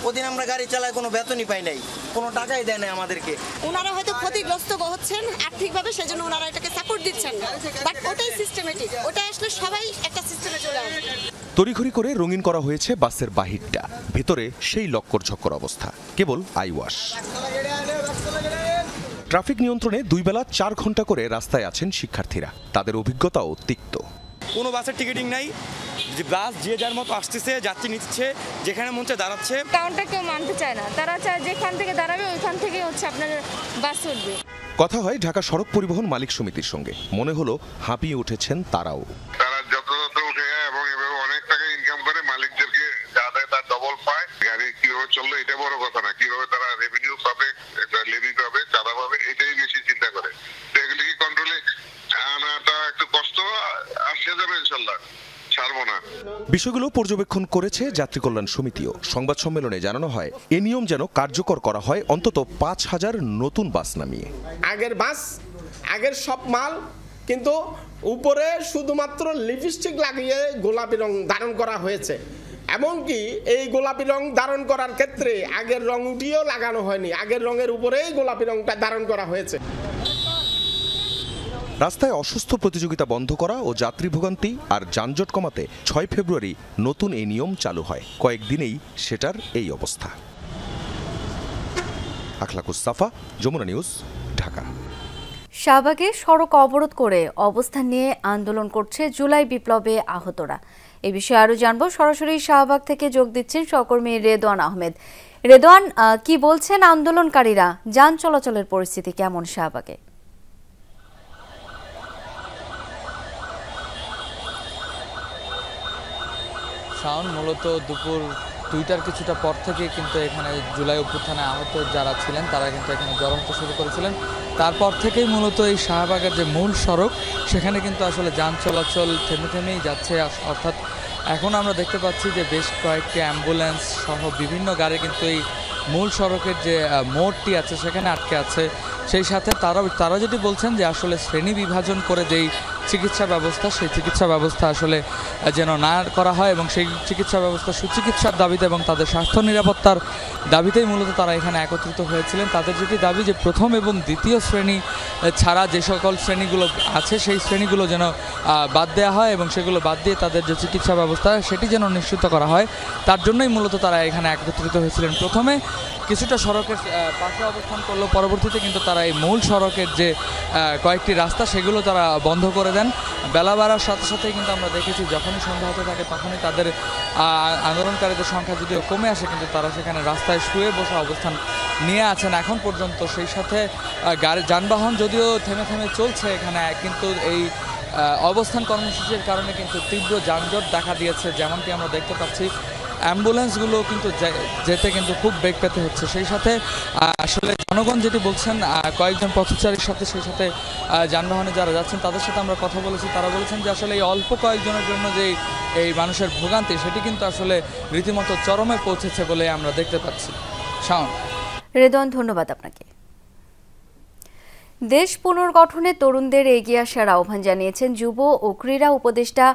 ওদিন আমরা গাড়ি চালাই, কোনো বেতনই পাই নাই, কোনো টাকাই দেয় না আমাদেরকে। ওনারা হয়তো ক্ষতিগ্রস্ত হচ্ছেন আর্থিকভাবে, সেজন্য ওনারা এটাকে সাপোর্ট দিচ্ছেন না, বাট ওটাই সিস্টেমেটিক, ওটা আসলে সবাই একটা সিস্টেমে চলে আসবে। তড়িঘড়ি করে রঙিন করা হয়েছে বাসের বাহিরটা, ভেতরে সেই লক্কর ঝক্কর অবস্থা, কেবল আইওয়াশ। ট্রাফিক নিয়ন্ত্রণে 2 বেলা 4 ঘন্টা করে রাস্তায় আছেন শিক্ষার্থীরা, তাদের অভিজ্ঞতাও তিক্ত। কোনো বাসের টিকিটিং নাই, যে বাস যে যার মতো আসতেছে, যাত্রী নিচ্ছে, যেখানে মন চায় দাঁড়াচ্ছে। কাউন্টার কেউ মানতে চায় না, তারা চায় যেখান থেকে দাঁড়াবে ওইখান থেকে আপনার বাস উঠবে। কথা হয় ঢাকা সড়ক পরিবহন মালিক সমিতির সঙ্গে, মনে হলো হাঁপিয়ে উঠেছেন তারাও। তারা যথাযথ উঠে এবং এভাবে অনেক টাকা ইনকাম করে মালিকদেরকে যা দেয় তার ডবল পায়। গাড়ি কিভাবে চললো এটা বড় কথা না, কিভাবে তারা রেভিনিউ পাবে, লেভি পাবে, চাঁদা পাবে, এটাই বেশি চিন্তা করে। এগুলি কি কন্ট্রোলে আনাটা একটু কষ্ট, আসে যাবে ইনশাল্লাহ, ছাড়বো না। বিষয়গুলো পর্যবেক্ষণ করেছে যাত্রী কল্যাণ সমিতিও। সংবাদ সম্মেলনে জানানো হয়, এ নিয়ম যেন কার্যকর করা হয় অন্তত 5000 নতুন বাস নামিয়ে। আগের বাস, আগের সব মাল, কিন্তু উপরে শুধুমাত্র লিপস্টিক লাগিয়ে গোলাপি রং ধারণ করা হয়েছে। এমনকি এই গোলাপি রং ধারণ করার ক্ষেত্রে আগের রং উঠিয়েও লাগানো হয়নি, আগের রঙের উপরেই গোলাপি রংটা ধারণ করা হয়েছে। রাস্তায় অসুস্থ প্রতিযোগিতা বন্ধ করা ও যাত্রী ভোগান্তি আর যানজট কমাতে 6 ফেব্রুয়ারি নতুন এই নিয়ম চালু হয়। কয়েকদিনেই সেটার এই অবস্থা। আখলাকুস সাফা, যমুনা নিউজ, ঢাকা। শাহবাগে সড়ক অবরোধ করে অবস্থান নিয়ে আন্দোলন করছে জুলাই বিপ্লবে আহতরা। এই বিষয়ে আরো জানবো, সরাসরি শাহবাগ থেকে যোগ দিচ্ছেন সহকর্মী রেদওয়ান আহমেদ। রেদওয়ান, কি বলছেন আন্দোলনকারীরা? যান চলাচলের পরিস্থিতি কেমন শাহবাগে? শাওন, মূলত দুপুর 2টার কিছুটা পর থেকে কিন্তু এখানে জুলাই অভ্যুত্থানে আহত যারা ছিলেন তারা কিন্তু এখানে জড়ো হতে শুরু করেছিলেন। তারপর থেকেই মূলত এই শাহবাগের যে মূল সড়ক, সেখানে কিন্তু আসলে যান চলাচল থেমেই যাচ্ছে। অর্থাৎ এখন আমরা দেখতে পাচ্ছি যে বেশ কয়েকটি অ্যাম্বুলেন্স সহ বিভিন্ন গাড়ি কিন্তু এই মূল সড়কের যে মোড়টি আছে সেখানে আটকে আছে। সেই সাথে তারা যেটি বলছেন যে আসলে শ্রেণী বিভাজন করে যেই চিকিৎসা ব্যবস্থা, সেই চিকিৎসা ব্যবস্থা আসলে যেন না করা হয় এবং সেই চিকিৎসা ব্যবস্থা সুচিকিৎসার দাবিতে এবং তাদের স্বাস্থ্য নিরাপত্তার দাবিতেই মূলত তারা এখানে একত্রিত হয়েছিলেন। তাদের যেটি দাবি যে প্রথম এবং দ্বিতীয় শ্রেণী ছাড়া যে সকল শ্রেণীগুলো আছে সেই শ্রেণীগুলো যেন বাদ দেওয়া হয় এবং সেগুলো বাদ দিয়ে তাদের যে চিকিৎসা ব্যবস্থা সেটি যেন নিশ্চিত করা হয়, তার জন্যই মূলত তারা এখানে একত্রিত হয়েছিলেন। প্রথমে কিছুটা সড়কের পাশে অবস্থান করলো, পরবর্তীতে কিন্তু তারা এই মূল সড়কের যে কয়েকটি রাস্তা সেগুলো তারা বন্ধ করে দেন। বেলা বাড়ার সাথে সাথেই কিন্তু আমরা দেখেছি যখনই সন্ধ্যা হতে থাকে তখনই তাদের আন্দোলনকারীদের সংখ্যা যদিও কমে আসে, কিন্তু তারা সেখানে রাস্তায় শুয়ে বসে অবস্থান নিয়ে আছেন এখন পর্যন্ত। সেই সাথে যানবাহন যদিও থেমে থেমে চলছে এখানে, কিন্তু এই অবস্থান কর্মসূচির কারণে কিন্তু তীব্র যানজট দেখা দিয়েছে। যেমনটি আমরা দেখতে পাচ্ছি অ্যাম্বুলেন্সগুলো কিন্তু যেতে কিন্তু খুব বেগ পেতে হচ্ছে। সেই সাথে আসলে জনগণ যেটি বলছেন, কয়েকজন পথচারীর সাথে সেই সাথে যানবাহনে যারা যাচ্ছেন তাদের সাথে আমরা কথা বলেছি, তারা বলেছেন যে আসলে এই অল্প কয়েকজনের জন্য যে এই মানুষের ভোগান্তি সেটি কিন্তু আসলে রীতিমতো চরমে পৌঁছেছে বলে আমরা দেখতে পাচ্ছি। শাওন। রেদওয়ান, ধন্যবাদ আপনাকে। দেশ পুনর্গঠনে তরুণদের এগিয়ে আসার আহ্বান জানিয়েছেন যুব ও ক্রীড়া উপদেষ্টা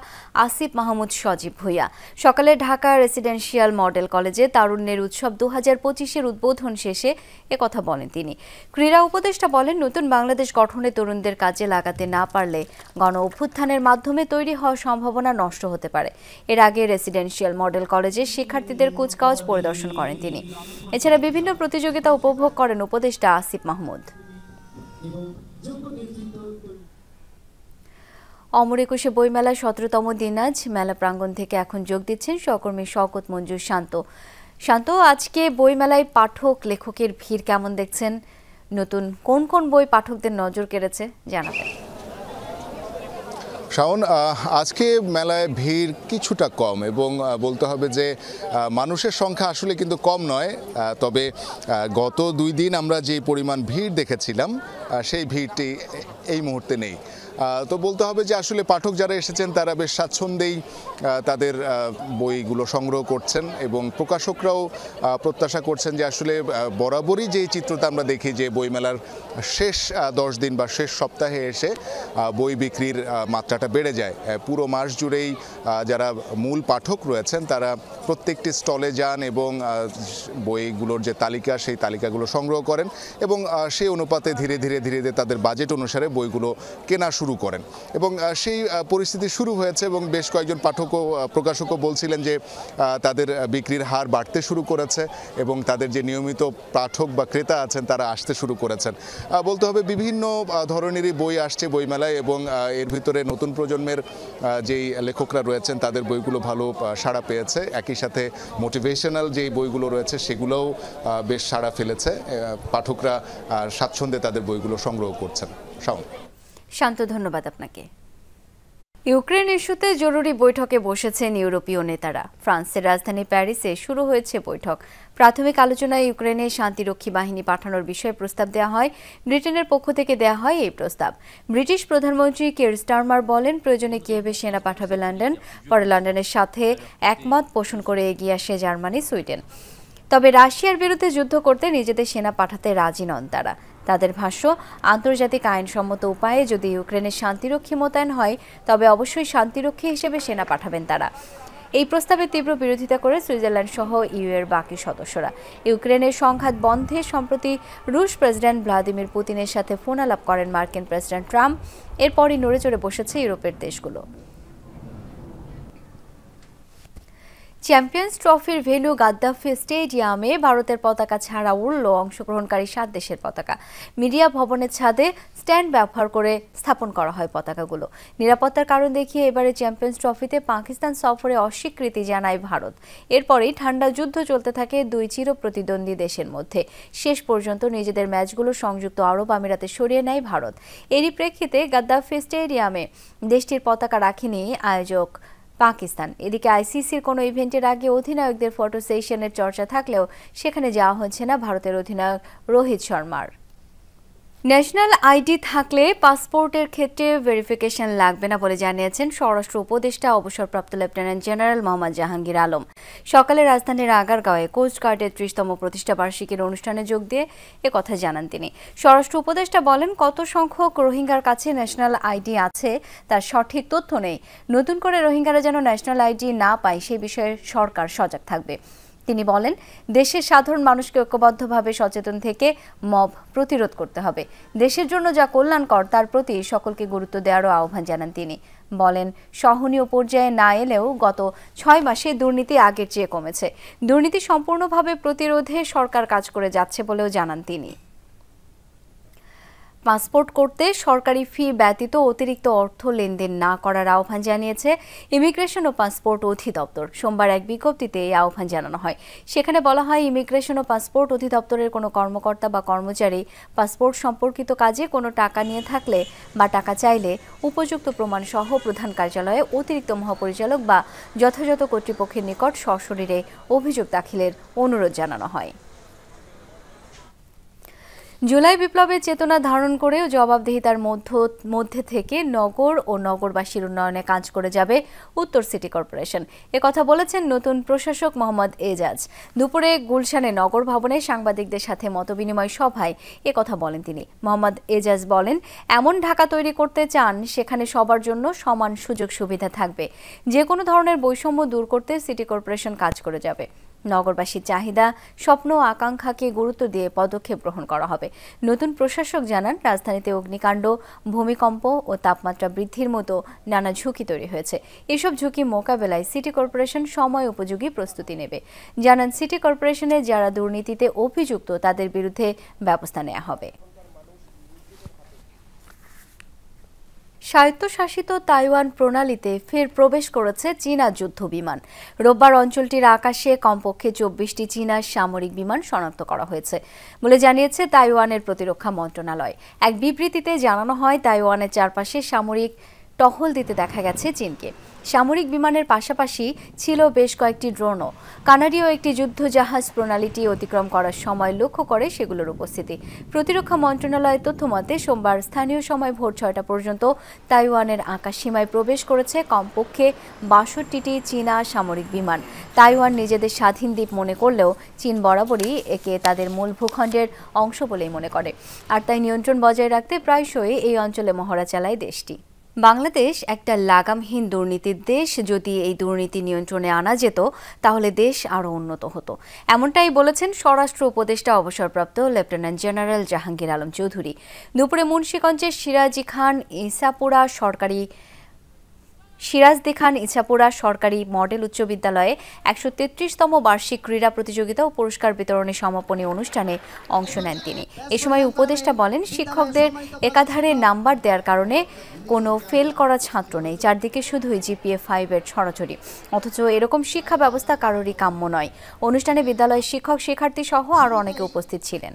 আসিফ মাহমুদ সজীব ভূঁইয়া। সকালে ঢাকা রেসিডেন্সিয়াল মডেল কলেজে তারুণ্যের উৎসব 2025-এর উদ্বোধন শেষে একথা বলেন তিনি। ক্রীড়া উপদেষ্টা বলেন, নতুন বাংলাদেশ গঠনে তরুণদের কাজে লাগাতে না পারলে গণ অভ্যুত্থানের মাধ্যমে তৈরি হওয়ার সম্ভাবনা নষ্ট হতে পারে। এর আগে রেসিডেন্সিয়াল মডেল কলেজে শিক্ষার্থীদের কুচকাওয়াজ পরিদর্শন করেন তিনি। এছাড়া বিভিন্ন প্রতিযোগিতা উপভোগ করেন উপদেষ্টা আসিফ মাহমুদ। অমর একুশে বইমেলার 17তম দিন আজ। মেলা প্রাঙ্গণ থেকে এখন যোগ দিচ্ছেন সহকর্মী শওকত মঞ্জুর শান্ত। আজকে বইমেলায় পাঠক লেখকের ভিড় কেমন দেখছেন? নতুন কোন কোন বই পাঠকদের নজর কেড়েছে জানাবেন। শাওন, আজকে মেলায় ভিড় কিছুটা কম এবং বলতে হবে যে মানুষের সংখ্যা আসলে কিন্তু কম নয়, তবে গত 2 দিন আমরা যে পরিমাণ ভিড় দেখেছিলাম সেই ভিড়টি এই মুহূর্তে নেই। তো বলতে হবে যে আসলে পাঠক যারা এসেছেন তারা বেশ স্বাচ্ছন্দ্যেই তাদের বইগুলো সংগ্রহ করছেন এবং প্রকাশকরাও প্রত্যাশা করছেন যে আসলে বরাবরই যেই চিত্রটা আমরা দেখি যে বইমেলার শেষ 10 দিন বা শেষ সপ্তাহে এসে বই বিক্রির মাত্রাটা বেড়ে যায়। পুরো মাস জুড়েই যারা মূল পাঠক রয়েছেন তারা প্রত্যেকটি স্টলে যান এবং বইগুলোর যে তালিকা সেই তালিকাগুলো সংগ্রহ করেন এবং সেই অনুপাতে ধীরে ধীরে তাদের বাজেট অনুসারে বইগুলো কেনা শুরু করেন এবং সেই পরিস্থিতি শুরু হয়েছে এবং বেশ কয়েকজন পাঠকও প্রকাশকও বলছিলেন যে তাদের বিক্রির হার বাড়তে শুরু করেছে এবং তাদের যে নিয়মিত পাঠক বা ক্রেতা আছেন তারা আসতে শুরু করেছেন। বলতে হবে বিভিন্ন ধরনেরই বই আসছে বইমেলায় এবং এর ভিতরে নতুন প্রজন্মের যেই লেখকরা রয়েছেন তাদের বইগুলো ভালো সাড়া পেয়েছে। একই সাথে মোটিভেশনাল যেই বইগুলো রয়েছে সেগুলোও বেশ সাড়া ফেলেছে। পাঠকরা স্বাচ্ছন্দ্যে তাদের বইগুলো সংগ্রহ করছেন। শান্ত, ধন্যবাদ আপনাকে। ইউক্রেন ইস্যুতে জরুরি বৈঠকে বসেছেন ইউরোপীয় নেতারা। ফ্রান্সের রাজধানী প্যারিসে শুরু হয়েছে বৈঠক। প্রাথমিক আলোচনায় ইউক্রেনে শান্তিরক্ষী বাহিনী পাঠানোর বিষয়ে প্রস্তাব দেওয়া হয়। ব্রিটেনের পক্ষ থেকে দেওয়া হয় এই প্রস্তাব। ব্রিটিশ প্রধানমন্ত্রী কিয়ার স্টারমার বলেন প্রয়োজনে কিয়েভে সেনা পাঠাবে লন্ডন। পরে লন্ডনের সাথে একমত পোষণ করে এগিয়ে আসে জার্মানি, সুইডেন। তবে রাশিয়ার বিরুদ্ধে যুদ্ধ করতে নিজেদের সেনা পাঠাতে রাজি নন তারা। তাদের ভাষ্য, আন্তর্জাতিক আইনসম্মত উপায়ে যদি ইউক্রেনের শান্তিরক্ষী মোতায়েন হয় তবে অবশ্যই শান্তিরক্ষী হিসেবে সেনা পাঠাবেন তারা। এই প্রস্তাবের তীব্র বিরোধিতা করে সুইজারল্যান্ড সহ ইউ এর বাকি সদস্যরা। ইউক্রেনের সংঘাত বন্ধে সম্প্রতি রুশ প্রেসিডেন্ট ভ্লাদিমির পুতিনের সাথে ফোন আলাপ করেন মার্কিন প্রেসিডেন্ট ট্রাম্প। এরপরই নড়েচড়ে বসেছে ইউরোপের দেশগুলো। চ্যাম্পিয়ন্স ট্রফির ভেন্যু গাদ্দাফি স্টেডিয়ামে ভারতের পতাকা ছাড়া উড়ল অংশগ্রহণকারী 7 দেশের পতাকা। মিডিয়া ভবনের ছাদে স্ট্যান্ড ব্যবহার করে স্থাপন করা হয় পতাকাগুলো। নিরাপত্তার কারণ দেখিয়ে এবারে চ্যাম্পিয়ন্স ট্রফিতে পাকিস্তান সফরে অস্বীকৃতি জানায় ভারত। এরপরেই ঠান্ডা যুদ্ধ চলতে থাকে দুই চিরপ্রতিদ্বন্দ্বী দেশের মধ্যে। শেষ পর্যন্ত নিজেদের ম্যাচগুলো সংযুক্ত আরব আমিরাতে সরিয়ে নেয় ভারত। এরই প্রেক্ষিতে গাদ্দাফি স্টেডিয়ামে দেশটির পতাকা রাখেনি আয়োজক পাকিস্তান। এদিকে আইসিসির কোনো ইভেন্টের আগে অধিনায়কদের ফটো সেশনের চর্চা থাকলেও সেখানে যাওয়া হচ্ছে না ভারতের অধিনায়ক রোহিত শর্মার। ন্যাশনাল আইডি থাকলে পাসপোর্টের ক্ষেত্রে ভেরিফিকেশন লাগবে না বলে জানিয়েছেন স্বরাষ্ট্র উপদেষ্টা অবসরপ্রাপ্ত লেফটেন্যান্ট জেনারেল মোহাম্মদ জাহাঙ্গীর আলম। সকালে রাজধানীর আগারগাঁওয়ে কোস্টগার্ডের 30তম প্রতিষ্ঠা বার্ষিকীর অনুষ্ঠানে যোগ দিয়ে একথা জানান তিনি। স্বরাষ্ট্র উপদেষ্টা বলেন, কত সংখ্যক রোহিঙ্গার কাছে ন্যাশনাল আইডি আছে তার সঠিক তথ্য নেই। নতুন করে রোহিঙ্গারা যেন ন্যাশনাল আইডি না পায় সে বিষয়ে সরকার সজাগ থাকবে। তিনি বলেন, দেশের সাধারণ মানুষকে ঐক্যবদ্ধভাবে সচেতন থেকে মব প্রতিরোধ করতে হবে। দেশের জন্য যা কল্যাণকর তার প্রতি সকলকে গুরুত্ব দেওয়ারও আহ্বান জানান তিনি। বলেন, সহনীয় পর্যায়ে না এলেও গত 6 মাসে দুর্নীতি আগের চেয়ে কমেছে। দুর্নীতি সম্পূর্ণভাবে প্রতিরোধে সরকার কাজ করে যাচ্ছে বলেও জানান তিনি। পাসপোর্ট করতে সরকারি ফি ব্যতীত অতিরিক্ত অর্থ লেনদেন না করার আহ্বান জানিয়েছে ইমিগ্রেশন ও পাসপোর্ট অধিদপ্তর। সোমবার এক বিজ্ঞপ্তিতে এই আহ্বান জানানো হয়। সেখানে বলা হয়, ইমিগ্রেশন ও পাসপোর্ট অধিদপ্তরের কোনো কর্মকর্তা বা কর্মচারী পাসপোর্ট সম্পর্কিত কাজে কোনো টাকা নিয়ে থাকলে বা টাকা চাইলে উপযুক্ত প্রমাণ সহ প্রধান কার্যালয়ে অতিরিক্ত মহাপরিচালক বা যথাযথ কর্তৃপক্ষের নিকট সশরীরে অভিযোগ দাখিলের অনুরোধ জানানো হয়। জুলাই বিপ্লবের চেতনা ধারণ করেও জবাবদিহিতার মধ্যে থেকে নগর ও নগরবাসীর উন্নয়নে কাজ করে যাবে উত্তর সিটি কর্পোরেশন। একথা বলেছেন নতুন প্রশাসক মোহাম্মদ এজাজ। দুপুরে গুলশানে নগর ভবনে সাংবাদিকদের সাথে মতবিনিময় সভায় একথা বলেন তিনি। মোহাম্মদ এজাজ বলেন, এমন ঢাকা তৈরি করতে চান সেখানে সবার জন্য সমান সুযোগ সুবিধা থাকবে। যে কোনো ধরনের বৈষম্য দূর করতে সিটি কর্পোরেশন কাজ করে যাবে। নগরবাসীর চাহিদা, স্বপ্ন ও আকাঙ্ক্ষাকে গুরুত্ব দিয়ে পদক্ষেপ গ্রহণ করা হবে। নতুন প্রশাসক জানান, রাজধানীতে অগ্নিকাণ্ড, ভূমিকম্প ও তাপমাত্রা বৃদ্ধির মতো নানা ঝুঁকি তৈরি হয়েছে। এসব ঝুঁকি মোকাবেলায় সিটি কর্পোরেশন সময় উপযোগী প্রস্তুতি নেবে। জানান, সিটি কর্পোরেশনে যারা দুর্নীতিতে অভিযুক্ত তাদের বিরুদ্ধে ব্যবস্থা নেওয়া হবে। স্বায়ত্তশাসিত তাইওয়ান প্রণালীতে ফের প্রবেশ করেছে চীনা যুদ্ধ বিমান। রোববার অঞ্চলটির আকাশে কমপক্ষে 24টি চীনা সামরিক বিমান শনাক্ত করা হয়েছে বলে জানিয়েছে তাইওয়ানের প্রতিরক্ষা মন্ত্রণালয়। এক বিবৃতিতে জানানো হয়, তাইওয়ানের চারপাশে সামরিক টহল দিতে দেখা গেছে চীনকে। সামরিক বিমানের পাশাপাশি ছিল বেশ কয়েকটি ড্রোনও। কানাডীয় একটি যুদ্ধজাহাজ প্রণালীটি অতিক্রম করার সময় লক্ষ্য করে সেগুলোর উপস্থিতি। প্রতিরক্ষা মন্ত্রণালয়ের তথ্য মতে সোমবার স্থানীয় সময় ভোর 6টা পর্যন্ত তাইওয়ানের আকাশসীমায় প্রবেশ করেছে কমপক্ষে 62টি চীনা সামরিক বিমান। তাইওয়ান নিজেদের স্বাধীন দ্বীপ মনে করলেও চীন বরাবরই একে তাদের মূল ভূখণ্ডের অংশ বলেই মনে করে, আর তাই নিয়ন্ত্রণ বজায় রাখতে প্রায়শই এই অঞ্চলে মহড়া চালায় দেশটি। বাংলাদেশ একটা লাগামহীন দুর্নীতির দেশ। যদি এই দুর্নীতি নিয়ন্ত্রণে আনা যেত তাহলে দেশ আরও উন্নত হতো, এমনটাই বলেছেন স্বরাষ্ট্র উপদেষ্টা অবসরপ্রাপ্ত লেফটেন্যান্ট জেনারেল জাহাঙ্গীর আলম চৌধুরী। দুপুরে মুন্সিগঞ্জের সিরাজদি খান ইছাপুরা সরকারি মডেল উচ্চ বিদ্যালয়ে 133তম বার্ষিক ক্রীড়া প্রতিযোগিতা ও পুরস্কার বিতরণী সমাপনী অনুষ্ঠানে অংশ নেন তিনি। এ সময় উপদেষ্টা বলেন, শিক্ষকদের একাধারে নাম্বার দেওয়ার কারণে কোনো ফেল করা ছাত্র নেই, চারদিকে শুধুই GPA 5-এর ছড়াছড়ি। অথচ এরকম শিক্ষা ব্যবস্থা কারোরই কাম্য নয়। অনুষ্ঠানে বিদ্যালয়ের শিক্ষক শিক্ষার্থী সহ আরও অনেকে উপস্থিত ছিলেন।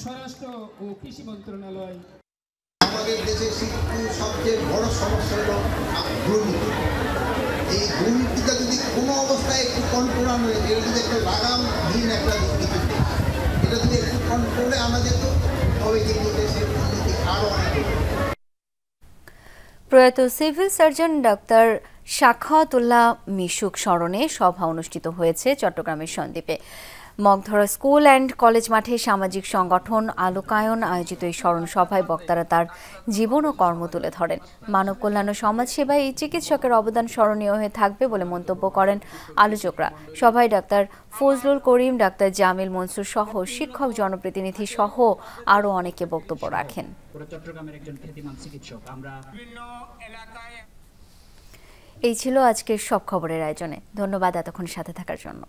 স্বরাষ্ট্র ও কৃষি মন্ত্রণালয় আমাদের দেশে সবচেয়ে বড় সমস্যা হলো দুর্নীতি। এই দুর্নীতিটা যদি কোনো অবস্থায় একটু কন্ট্রোল আনা হয়, এটা যদি একটা লাগামহীন একটা দুর্নীতি, এটা যদি একটু কন্ট্রোলে আনা যেত তবে কিন্তু দেশের দুর্নীতি আরও অনেক। প্রয়াত সিভিল সার্জন ডাক্তার সাখাওয়াতুল্লাহ মিশুক স্মরণে সভা অনুষ্ঠিত হয়েছে চট্টগ্রামের সন্দ্বীপে। মগধরা স্কুল অ্যান্ড কলেজ মাঠে সামাজিক সংগঠন আলোকায়ন আয়োজিত এই স্মরণ সভায় বক্তারা তার জীবন ও কর্ম তুলে ধরেন। মানব কল্যাণ ও সমাজসেবায় এই চিকিৎসকের অবদান স্মরণীয় হয়ে থাকবে বলে মন্তব্য করেন আলোচকরা। সভায় ডাক্তার ফজলুল করিম, ডাক্তার জামিল মনসুর সহ শিক্ষক, জনপ্রতিনিধি সহ আরও অনেকে বক্তব্য রাখেন। এই ছিল আজকের সব খবরের আয়োজনে। ধন্যবাদ এতক্ষণ সাথে থাকার জন্য।